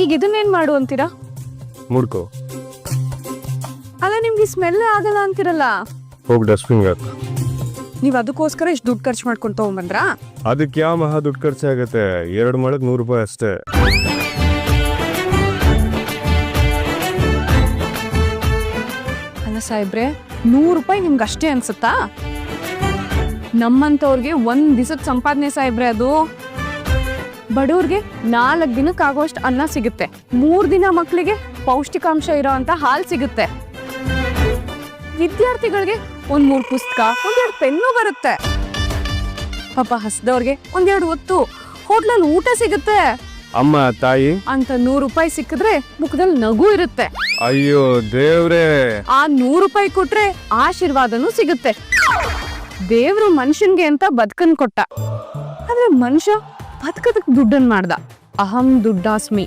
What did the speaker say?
ಈಗ ಇದನ್ನೇನ್ ಮಾಡು ಅಂತೀರಾ? ಮುಡ್ಕೋ. ಅಲ್ಲ ನಿಮ್ಗೆ ಸ್ಮೆಲ್ ಆಗಲ್ಲ ಅಂತಿರಲ್ಲ, ಹೋಗಿ ಡಸ್ಟ್ಬಿನ್ಗೆ ಹಾಕು. ನೀವ್ ಅದಕ್ಕೋಸ್ಕರ ಇಷ್ಟು ದುಡ್ಡು ಖರ್ಚು ಮಾಡ್ಕೊಂಡ್ ತಗೊಂಬಂದ್ರ? ಅದಕ್ಕೆ ಯಾವ ಮಹಾ ದುಡ್ಡು ಖರ್ಚಾಗತ್ತೆ, 2 ಮಾಡಕ್ 100 ರೂಪಾಯಿ ಅಷ್ಟೇ. ಅಲ್ಲ ಸಾಹೇಬ್ರೆ, 100 ರೂಪಾಯಿ ನಿಮ್ಗೆ ಅಷ್ಟೇ ಅನ್ಸುತ್ತಾ? ನಮ್ಮಂತವ್ರಿಗೆ 1 ದಿವಸದ ಸಂಪಾದನೆ ಸಾಹೇಬ್ರೆ ಅದು. ಬಡವ್ರಿಗೆ 4 ದಿನಕ್ಕಾಗೋಷ್ಟು ಅನ್ನ ಸಿಗುತ್ತೆ, 3 ದಿನ ಮಕ್ಕಳಿಗೆ ಪೌಷ್ಟಿಕಾಂಶ ಇರೋ ಅಂತ ಹಾಲು ಸಿಗುತ್ತೆ, ವಿದ್ಯಾರ್ಥಿಗಳಿಗೆ 1-3 ಪುಸ್ತಕ, 1-2 ಪೆನ್ನು ಬರುತ್ತೆ, ಪಾಪ ಹಸ್ದವ್ರಿಗೆ 1-2 ಹೊತ್ತು ಹೋಟ್ಲಲ್ಲಿ ಊಟ ಸಿಗುತ್ತೆ. ಅಮ್ಮ ತಾಯಿ ಅಂತ 100 ರೂಪಾಯಿ ಸಿಕ್ಕಿದ್ರೆ ಮುಖದಲ್ಲಿ ನಗು ಇರುತ್ತೆ. ಅಯ್ಯೋ ದೇವ್ರೇ, ಆ 100 ರೂಪಾಯಿ ಕೊಟ್ರೆ ಆಶೀರ್ವಾದನೂ ಸಿಗುತ್ತೆ. ದೇವ್ರು ಮನುಷ್ಯನ್ಗೆ ಅಂತ ಬದುಕನ್ ಕೊಟ್ಟ, ಆದ್ರೆ ಮನುಷ್ಯ ಬದುಕದಕ್ ದುಡ್ಡನ್ ಮಾಡ್ದ. ಅಹಂ ದುಡ್ಡಾಸ್ಮಿ.